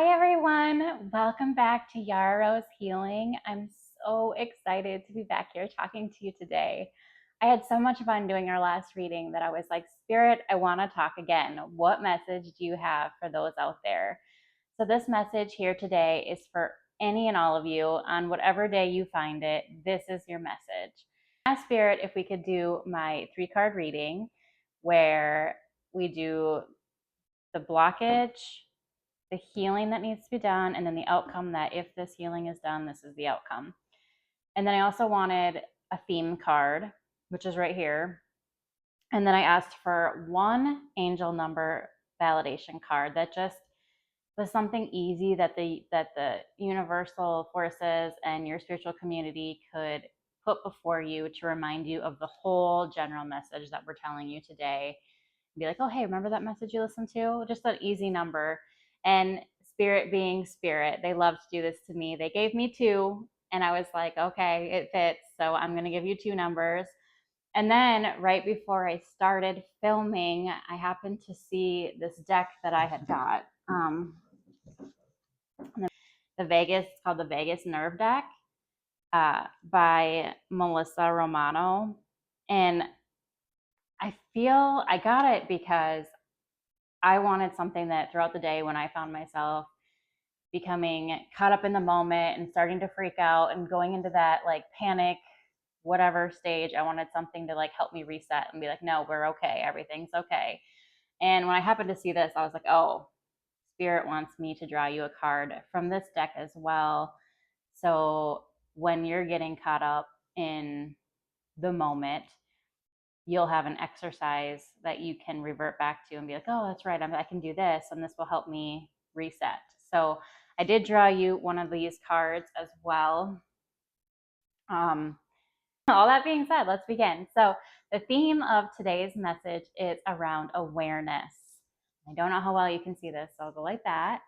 Hi, everyone. Welcome back to Yarrow's Healing. I'm so excited to be back here talking to you today. I had so much fun doing our last reading that I was like, Spirit, I want to talk again. What message do you have for those out there? So, this message here today is for any and all of you on whatever day you find it. This is your message. Ask Spirit if we could do my 3 card reading where we do the blockage, the healing that needs to be done, and then the outcome that if this healing is done, this is the outcome. And then I also wanted a theme card, which is right here. And then I asked for one angel number validation card that just was something easy that the universal forces and your spiritual community could put before you to remind you of the whole general message that we're telling you today. Be like, oh, hey, remember that message you listened to? Just an easy number. And Spirit being Spirit, they love to do this to me. They gave me 2, and I was like, okay, it fits. So I'm going to give you 2 numbers. And then right before I started filming, I happened to see this deck that I had got. The Vegas, it's called the Vegas Nerve Deck by Melissa Romano. And I feel I got it because I wanted something that throughout the day when I found myself becoming caught up in the moment and starting to freak out and going into that like panic, whatever stage, I wanted something to like help me reset and be like, no, we're okay. Everything's okay. And when I happened to see this, I was like, oh, Spirit wants me to draw you a card from this deck as well. So when you're getting caught up in the moment, you'll have an exercise that you can revert back to and be like, oh, that's right, I can do this, and this will help me reset. So I did draw you one of these cards as well. All that being said, let's begin. So the theme of today's message is around awareness. I don't know how well you can see this, so I'll go like that.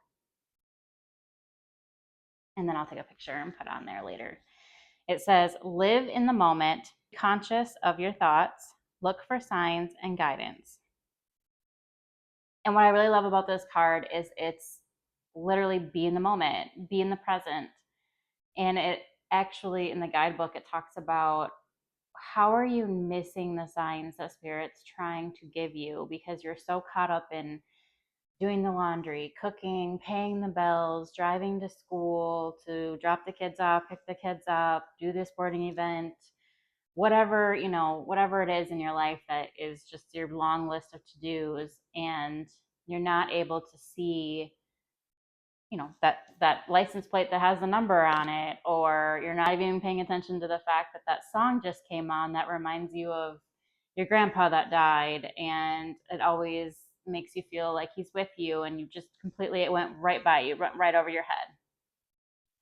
And then I'll take a picture and put it on there later. It says, live in the moment, conscious of your thoughts, look for signs and guidance. And what I really love about this card is it's literally be in the moment, be in the present. And it actually, in the guidebook, it talks about how are you missing the signs that Spirit's trying to give you because you're so caught up in doing the laundry, cooking, paying the bills, driving to school, to drop the kids off, pick the kids up, do this sporting event, whatever, whatever it is in your life that is just your long list of to-dos, and you're not able to see that license plate that has the number on it, or you're not even paying attention to the fact that that song just came on that reminds you of your grandpa that died, and it always makes you feel like he's with you, and you just completely, it went right by you, right over your head.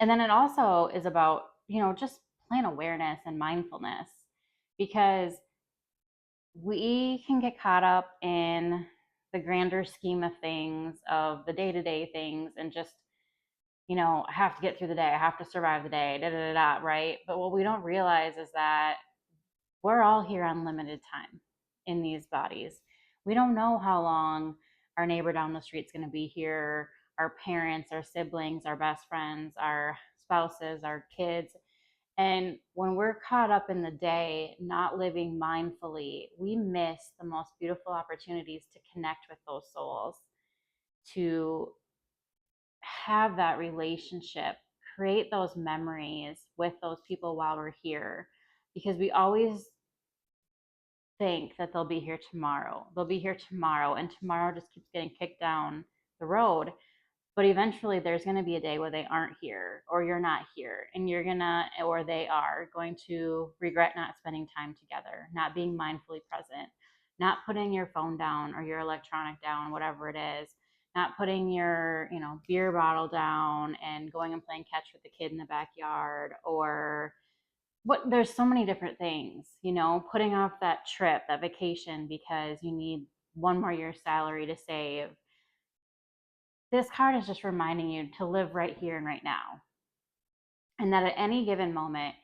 And then it also is about just plain awareness and mindfulness, because we can get caught up in the grander scheme of things, of the day-to-day things, and just I have to get through the day, I have to survive the day, da da da, right? But what we don't realize is that we're all here on limited time in these bodies. We don't know how long our neighbor down the street is going to be here, our parents, our siblings, our best friends, our spouses, our kids. And when we're caught up in the day, not living mindfully, we miss the most beautiful opportunities to connect with those souls, to have that relationship, create those memories with those people while we're here, because we always think that they'll be here tomorrow. They'll be here tomorrow, and tomorrow just keeps getting kicked down the road. But eventually, there's going to be a day where they aren't here, or you're not here, and or they are going to regret not spending time together, not being mindfully present, not putting your phone down or your electronic down, whatever it is, not putting your, beer bottle down and going and playing catch with the kid in the backyard, or there's so many different things, putting off that trip, that vacation because you need one more year's salary to save. This card is just reminding you to live right here and right now. And that at any given moment,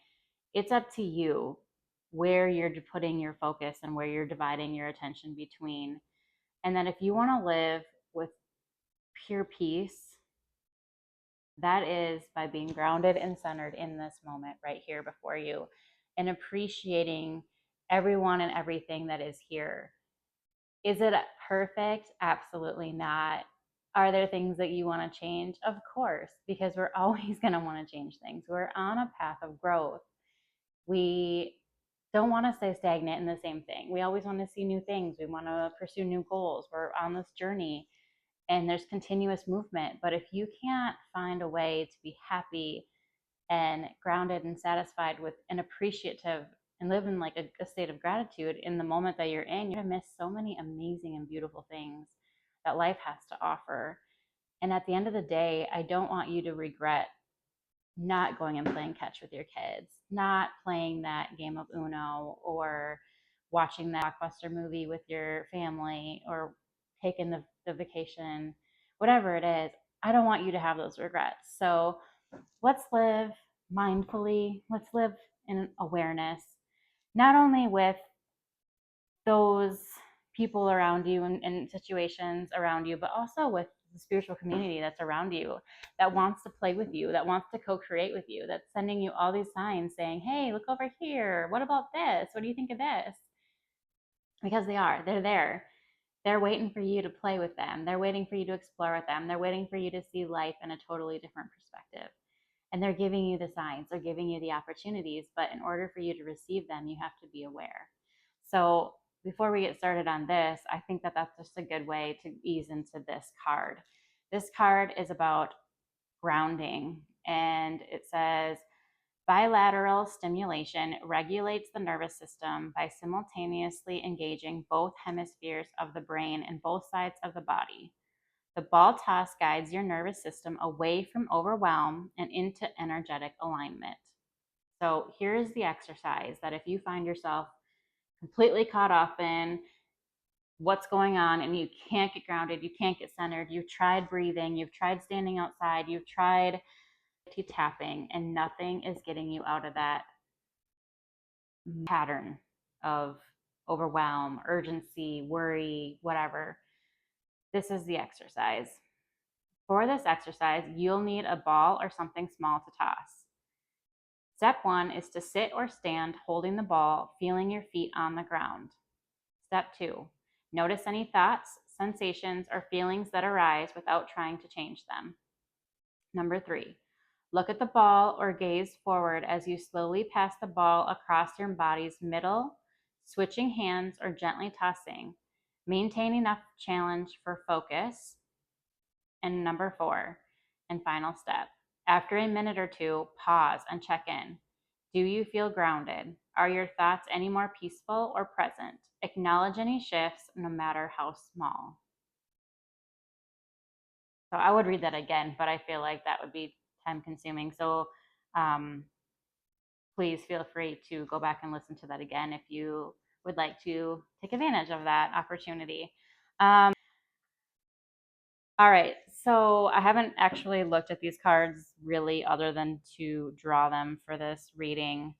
it's up to you where you're putting your focus and where you're dividing your attention between. And that if you want to live with pure peace That is by being grounded and centered in this moment right here before you and appreciating everyone and everything that is here. Is it perfect? Absolutely not. Are there things that you want to change? Of course, because we're always going to want to change things. We're on a path of growth. We don't want to stay stagnant in the same thing. We always want to see new things. We want to pursue new goals. We're on this journey and there's continuous movement. But if you can't find a way to be happy and grounded and satisfied with and appreciative and live in like a state of gratitude in the moment that you're in, you're gonna miss so many amazing and beautiful things that life has to offer. And at the end of the day, I don't want you to regret not going and playing catch with your kids, not playing that game of Uno or watching that blockbuster movie with your family or taking the vacation, whatever it is. I don't want you to have those regrets. So let's live mindfully. Let's live in awareness, not only with those people around you and situations around you, but also with the spiritual community that's around you that wants to play with you, that wants to co-create with you, that's sending you all these signs saying, hey, look over here. What about this? What do you think of this? Because they're there. They're waiting for you to play with them. They're waiting for you to explore with them. They're waiting for you to see life in a totally different perspective. And they're giving you the signs, they're giving you the opportunities, but in order for you to receive them, you have to be aware. So before we get started on this, I think that that's just a good way to ease into this card. This card is about grounding, and it says bilateral stimulation regulates the nervous system by simultaneously engaging both hemispheres of the brain and both sides of the body. The ball toss guides your nervous system away from overwhelm and into energetic alignment. So here's the exercise that if you find yourself completely caught off in what's going on and you can't get grounded, you can't get centered, you've tried breathing, you've tried standing outside, you've tried tapping, and nothing is getting you out of that pattern of overwhelm, urgency, worry, whatever. This is the exercise. For this exercise, you'll need a ball or something small to toss. Step 1 is to sit or stand holding the ball, feeling your feet on the ground. Step 2, notice any thoughts, sensations, or feelings that arise without trying to change them. Number 3, look at the ball or gaze forward as you slowly pass the ball across your body's middle, switching hands or gently tossing. Maintain enough challenge for focus. And number 4, and final step, after a minute or two, pause and check in. Do you feel grounded? Are your thoughts any more peaceful or present? Acknowledge any shifts, no matter how small. So I would read that again, but I feel like that would be time consuming. So please feel free to go back and listen to that again if you would like to take advantage of that opportunity. All right, so I haven't actually looked at these cards really other than to draw them for this reading.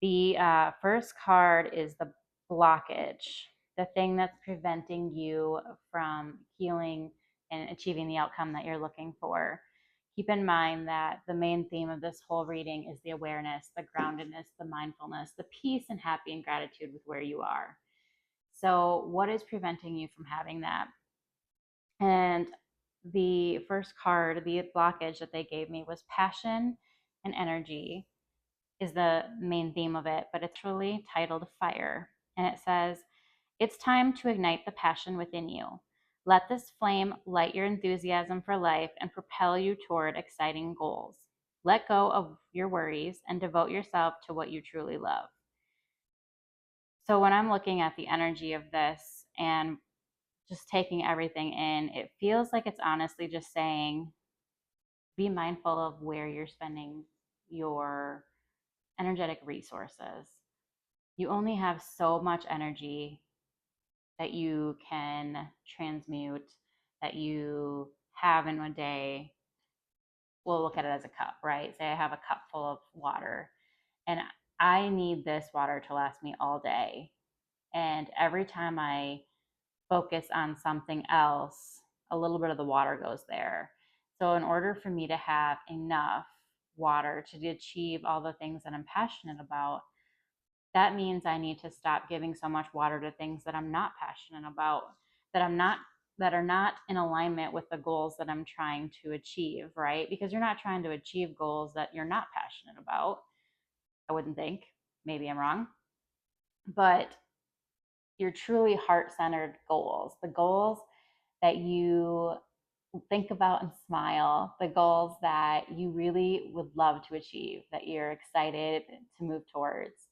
The first card is the blockage, the thing that's preventing you from healing and achieving the outcome that you're looking for. Keep in mind that the main theme of this whole reading is the awareness, the groundedness, the mindfulness, the peace and happy and gratitude with where you are. So, what is preventing you from having that? And the first card, the blockage that they gave me was passion and energy is the main theme of it, but it's really titled Fire. And it says, it's time to ignite the passion within you. Let this flame light your enthusiasm for life and propel you toward exciting goals. Let go of your worries and devote yourself to what you truly love. So when I'm looking at the energy of this and just taking everything in, it feels like it's honestly just saying, be mindful of where you're spending your energetic resources. You only have so much energy that you can transmute, that you have in a day. We'll look at it as a cup, right? Say I have a cup full of water and I need this water to last me all day. And every time I focus on something else, a little bit of the water goes there. So, in order for me to have enough water to achieve all the things that I'm passionate about, that means I need to stop giving so much water to things that I'm not passionate about, that I'm not that are not in alignment with the goals that I'm trying to achieve, right? Because you're not trying to achieve goals that you're not passionate about. I wouldn't think. Maybe I'm wrong. But your truly heart-centered goals, the goals that you think about and smile, the goals that you really would love to achieve, that you're excited to move towards.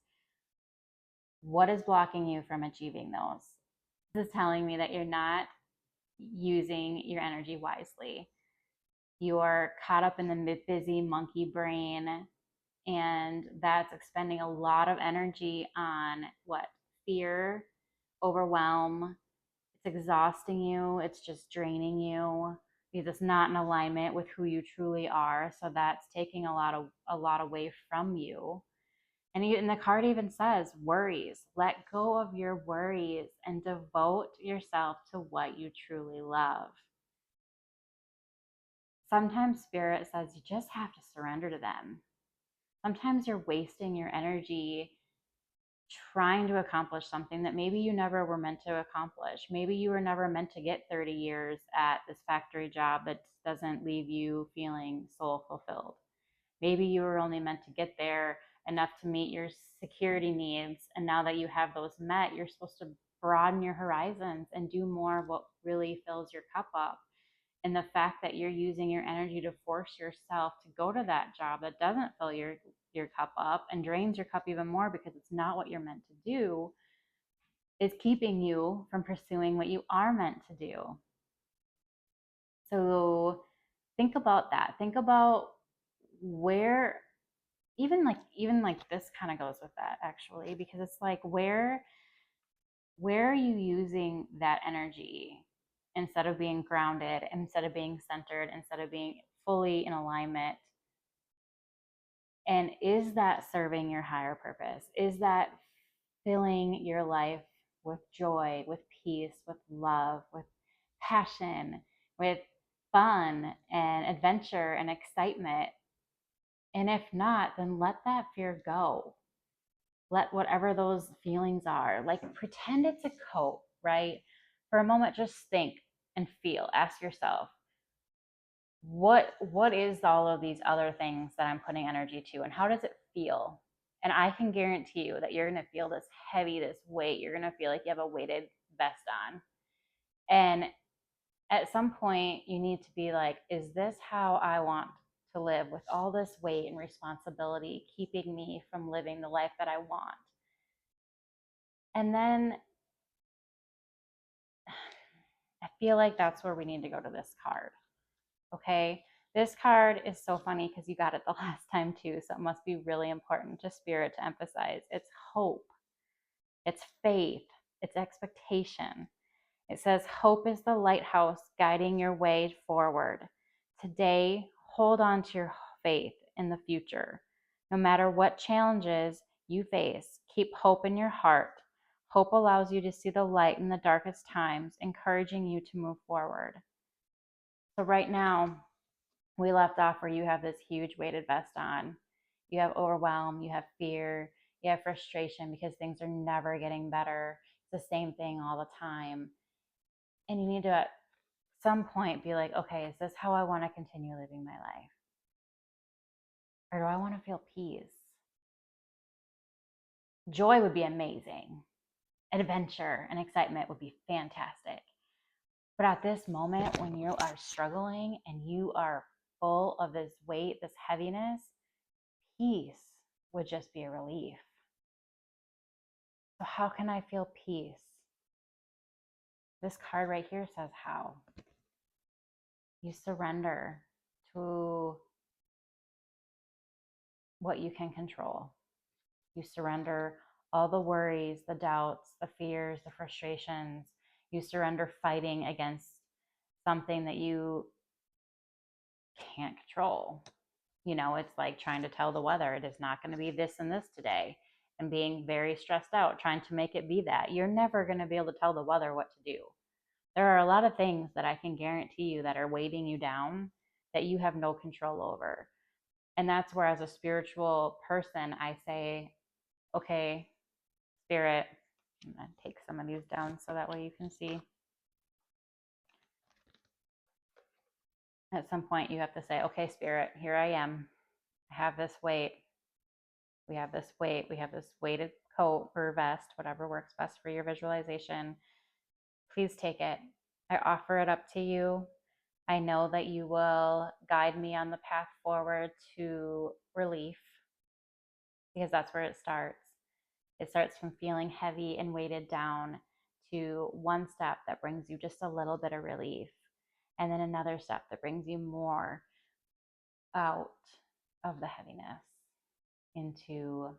What is blocking you from achieving those? This is telling me that you're not using your energy wisely. You're caught up in the busy monkey brain, and that's expending a lot of energy on what? Fear, overwhelm. It's exhausting you, it's just draining you because it's not in alignment with who you truly are. So that's taking a lot away from you. And the card even says worries. Let go of your worries and devote yourself to what you truly love. Sometimes spirit says you just have to surrender to them. Sometimes you're wasting your energy trying to accomplish something that maybe you never were meant to accomplish. Maybe you were never meant to get 30 years at this factory job that doesn't leave you feeling soul fulfilled. Maybe you were only meant to get there enough to meet your security needs. And now that you have those met, you're supposed to broaden your horizons and do more of what really fills your cup up. And the fact that you're using your energy to force yourself to go to that job that doesn't fill your cup up and drains your cup even more because it's not what you're meant to do is keeping you from pursuing what you are meant to do. So think about that. Think about where even like this kind of goes with that actually, because it's like where are you using that energy instead of being grounded, instead of being centered, instead of being fully in alignment? And is that serving your higher purpose? Is that filling your life with joy, with peace, with love, with passion, with fun and adventure and excitement? And if not, then let that fear go. Let whatever those feelings are, like pretend it's a coat, right? For a moment, just think and feel. Ask yourself, what is all of these other things that I'm putting energy to, and how does it feel? And I can guarantee you that you're going to feel this heavy, this weight. You're going to feel like you have a weighted vest on. And at some point, you need to be like, is this how I want to live, with all this weight and responsibility keeping me from living the life that I want? And then I feel like that's where we need to go to this card. Okay. This card is so funny because you got it the last time too. So it must be really important to spirit to emphasize. It's hope, it's faith, it's expectation. It says, hope is the lighthouse guiding your way forward. Today, hold on to your faith in the future. No matter what challenges you face, keep hope in your heart. Hope allows you to see the light in the darkest times, encouraging you to move forward. So, right now, we left off where you have this huge weighted vest on. You have overwhelm, you have fear, you have frustration because things are never getting better. It's the same thing all the time. And you need to, at some point, be like, okay, is this how I want to continue living my life? Or do I want to feel peace? Joy would be amazing. Adventure and excitement would be fantastic. But at this moment, when you are struggling and you are full of this weight, this heaviness, peace would just be a relief. So, how can I feel peace? This card right here says how. You surrender to what you can control. You surrender all the worries, the doubts, the fears, the frustrations. You surrender fighting against something that you can't control. You know, it's like trying to tell the weather it is not going to be this and this today, and being very stressed out trying to make it be that. You're never going to be able to tell the weather what to do. There are a lot of things that I can guarantee you that are weighting you down that you have no control over. And that's where, as a spiritual person, I say, okay, spirit, I'm going to take some of these down so that way you can see. At some point, you have to say, okay, spirit, here I am. I have this weight. We have this weight. We have this weighted coat or vest, whatever works best for your visualization. Please take it. I offer it up to you. I know that you will guide me on the path forward to relief, because that's where it starts. It starts from feeling heavy and weighted down to one step that brings you just a little bit of relief, and then another step that brings you more out of the heaviness into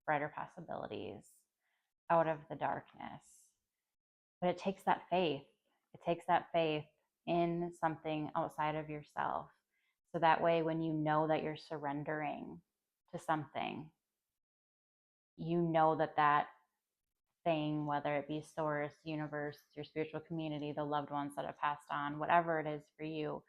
brighter possibilities, out of the darkness. But it takes that faith. It takes that faith in something outside of yourself. So that way, when you know that you're surrendering to something, you know that that thing, whether it be source, universe, your spiritual community, the loved ones that have passed on, whatever it is for you,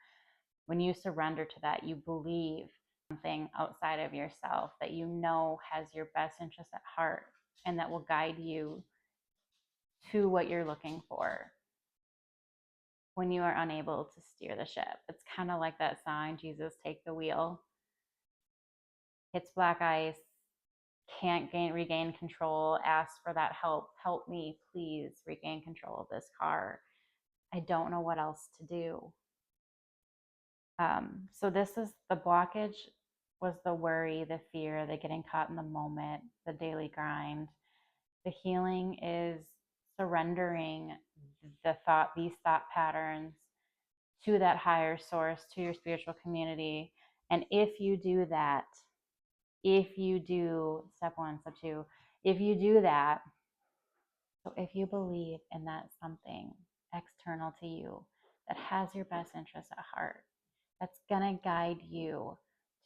when you surrender to that, you believe something outside of yourself that you know has your best interest at heart and that will guide you to what you're looking for when you are unable to steer the ship. It's kind of like that song, Jesus, Take the Wheel. Hits black ice, can't regain control, asks for that help. Help me, please regain control of this car. I don't know what else to do. So this is the blockage, was the worry, the fear, the getting caught in the moment, the daily grind. The healing is surrendering these thought patterns to that higher source, to your spiritual community. And if you do that, if you do step one, step two, if you do that, so if you believe in that something external to you that has your best interest at heart, that's going to guide you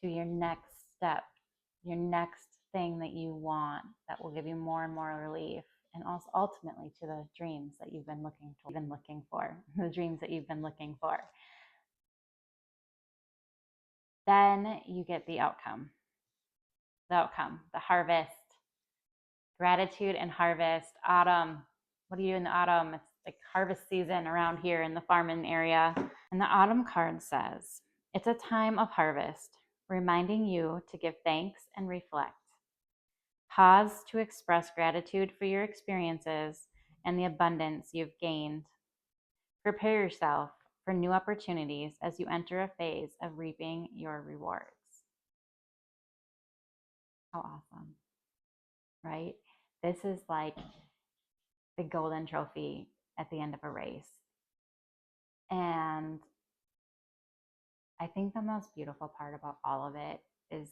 to your next step, your next thing that you want, that will give you more and more relief, and also ultimately to the dreams that you've been looking for, the dreams that you've been looking for. Then you get the outcome, the harvest, gratitude and harvest, autumn. What do you do in the autumn? It's like harvest season around here in the farming area. And the autumn card says, it's a time of harvest, reminding you to give thanks and reflect. Pause to express gratitude for your experiences and the abundance you've gained. Prepare yourself for new opportunities as you enter a phase of reaping your rewards. How awesome, right? This is like the golden trophy at the end of a race. And I think the most beautiful part about all of it is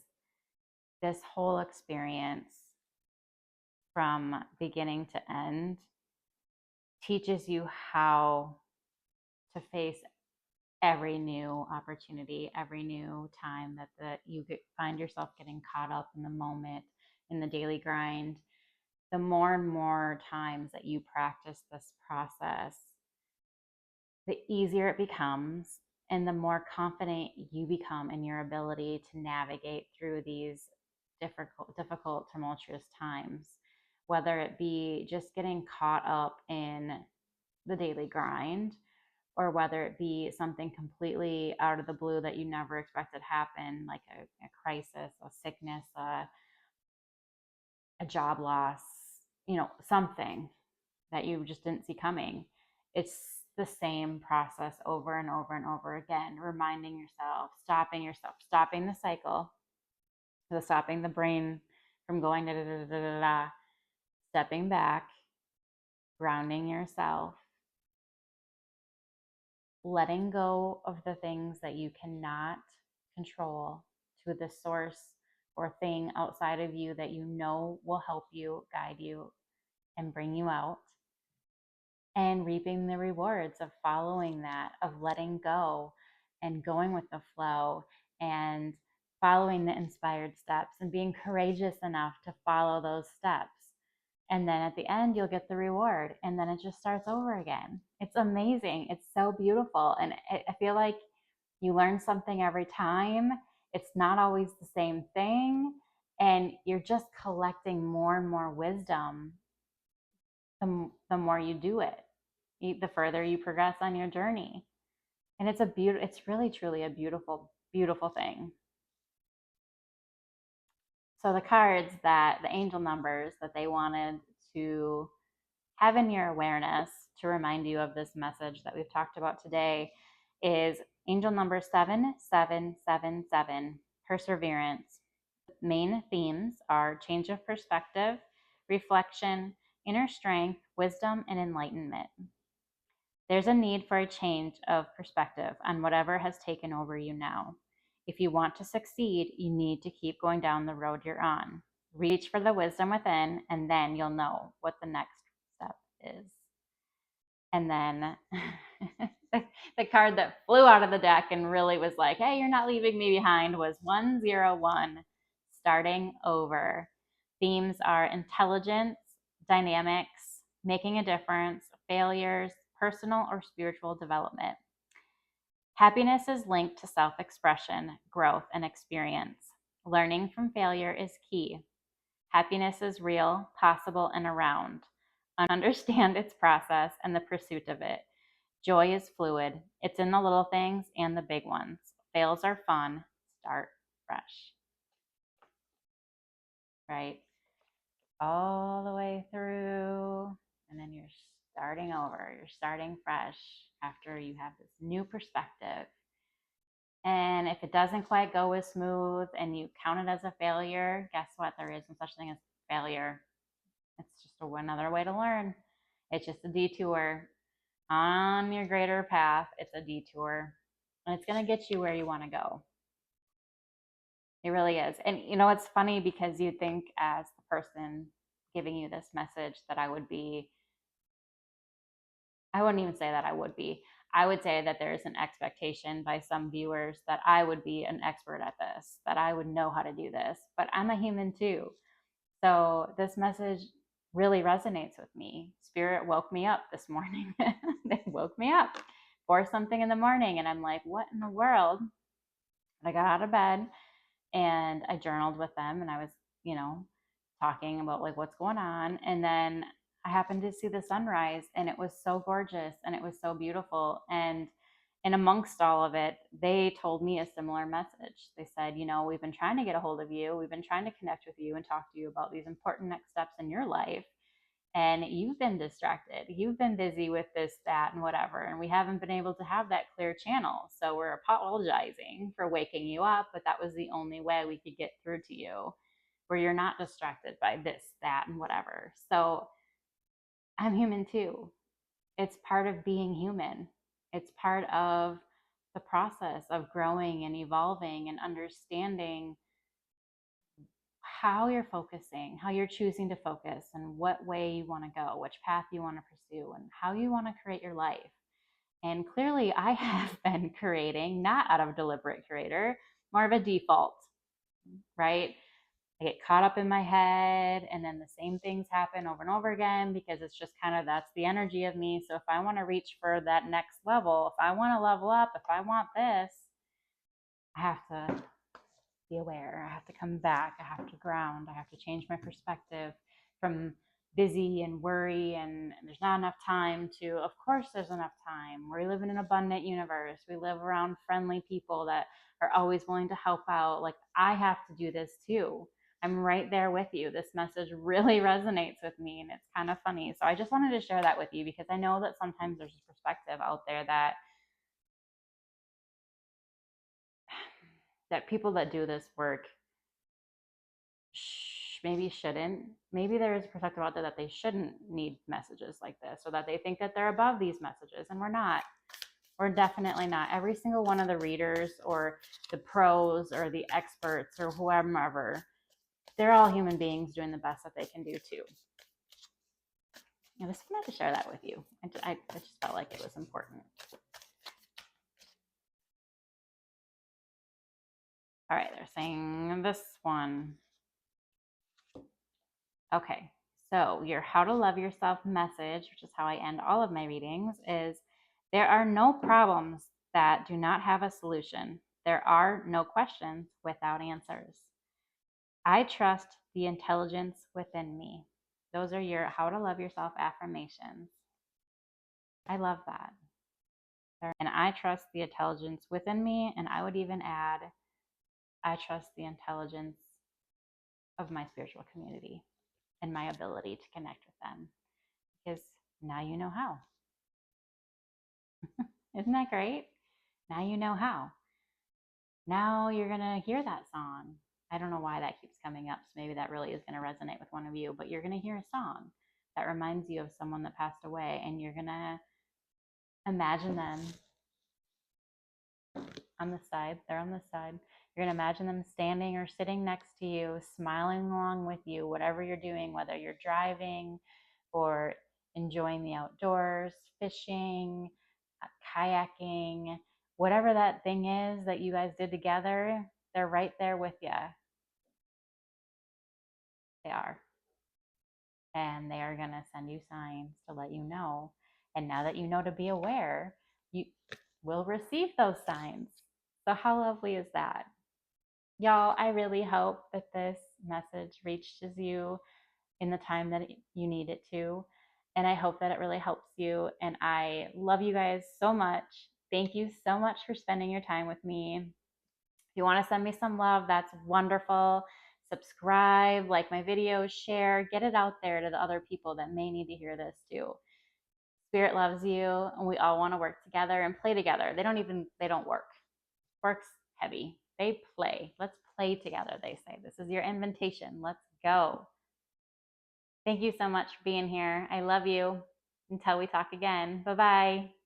this whole experience from beginning to end teaches you how to face every new opportunity, every new time that you find yourself getting caught up in the moment, in the daily grind. The more and more times that you practice this process, the easier it becomes, and the more confident you become in your ability to navigate through these difficult, tumultuous times, whether it be just getting caught up in the daily grind, or whether it be something completely out of the blue that you never expected happen, like a crisis, a sickness, a job loss, something that you just didn't see coming. It's the same process over and over and over again, reminding yourself, stopping the cycle, stopping the brain from going da da da da da da, stepping back, grounding yourself, letting go of the things that you cannot control to the source or thing outside of you that you know will help you, guide you, and bring you out. And reaping the rewards of following that, of letting go and going with the flow and following the inspired steps and being courageous enough to follow those steps. And then at the end, you'll get the reward. And then it just starts over again. It's amazing. It's so beautiful. And I feel like You learn something every time. It's not always the same thing. And you're just collecting more and more wisdom the more you do it, the further you progress on your journey. And it's really truly a beautiful, beautiful thing. So the cards that the angel numbers that they wanted to have in your awareness to remind you of this message that we've talked about today is angel number 7777, perseverance. Main themes are change of perspective, reflection, inner strength, wisdom, and enlightenment. There's a need for a change of perspective on whatever has taken over you now. If you want to succeed, you need to keep going down the road you're on. Reach for the wisdom within, and then you'll know what the next step is. And then the card that flew out of the deck and really was like, hey, you're not leaving me behind was 101, starting over. Themes are intelligence, dynamics, making a difference, failures, personal or spiritual development. Happiness is linked to self-expression, growth, and experience. Learning from failure is key. Happiness is real, possible, and around. Understand its process and the pursuit of it. Joy is fluid. It's in the little things and the big ones. Fails are fun. Start fresh. Right? All the way through. And then you're starting over. You're starting fresh after you have this new perspective. And if it doesn't quite go as smooth and you count it as a failure, guess what? There is no such thing as failure. It's just another way to learn. It's just a detour on your greater path. It's a detour, and it's going to get you where you want to go. It really is. And you know, it's funny because you think as the person giving you this message that I wouldn't even say that I would be. I would say that there's an expectation by some viewers that I would be an expert at this, that I would know how to do this, but I'm a human too. So this message really resonates with me. Spirit woke me up this morning. They woke me up for something in the morning, and I'm like, what in the world? I got out of bed and I journaled with them, and I was, talking about like what's going on. And then I happened to see the sunrise, and it was so gorgeous and it was so beautiful. And amongst all of it, they told me a similar message. They said, we've been trying to get a hold of you. We've been trying to connect with you and talk to you about these important next steps in your life. And you've been distracted. You've been busy with this, that, and whatever. And we haven't been able to have that clear channel. So we're apologizing for waking you up, but that was the only way we could get through to you, where you're not distracted by this, that, and whatever. So I'm human too. It's part of being human. It's part of the process of growing and evolving and understanding how you're focusing, how you're choosing to focus, and what way you want to go, which path you want to pursue, and how you want to create your life. And clearly, I have been creating, not out of deliberate creator, more of a default, right? I get caught up in my head, and then the same things happen over and over again because it's just kind of that's the energy of me. So if I want to reach for that next level, if I want to level up, if I want this, I have to be aware. I have to come back. I have to ground. I have to change my perspective from busy and worry and there's not enough time to, of course, there's enough time. We live in an abundant universe. We live around friendly people that are always willing to help out. Like, I have to do this too. I'm right there with you. This message really resonates with me, and it's kind of funny. So I just wanted to share that with you because I know that sometimes there's a perspective out there that people that do this work maybe shouldn't. Maybe there is a perspective out there that they shouldn't need messages like this, or that they think that they're above these messages, and we're not. We're definitely not. Every single one of the readers or the pros or the experts or whoever, they're all human beings doing the best that they can do too. I just wanted to share that with you. I just felt like it was important. All right, they're saying this one. Okay, so your How to Love Yourself message, which is how I end all of my readings, is there are no problems that do not have a solution. There are no questions without answers. I trust the intelligence within me. Those are your how to love yourself affirmations. I love that. And I trust the intelligence within me. And I would even add, I trust the intelligence of my spiritual community and my ability to connect with them, because now you know how. Isn't that great? Now you know how. Now you're going to hear that song. I don't know why that keeps coming up. So maybe that really is going to resonate with one of you, but you're going to hear a song that reminds you of someone that passed away, and you're going to imagine them on the side. They're on the side. You're going to imagine them standing or sitting next to you, smiling along with you, whatever you're doing, whether you're driving or enjoying the outdoors, fishing, kayaking, whatever that thing is that you guys did together, they're right there with you. They are. And they are going to send you signs to let you know. And now that you know to be aware, you will receive those signs. So, how lovely is that? Y'all, I really hope that this message reaches you in the time that you need it to. And I hope that it really helps you. And I love you guys so much. Thank you so much for spending your time with me. If you want to send me some love, that's wonderful. Subscribe, like my videos, share, get it out there to the other people that may need to hear this too. Spirit loves you, and we all want to work together and play together. They don't work. Work's heavy. They play. Let's play together, they say. This is your invitation. Let's go. Thank you so much for being here. I love you. Until we talk again. Bye-bye.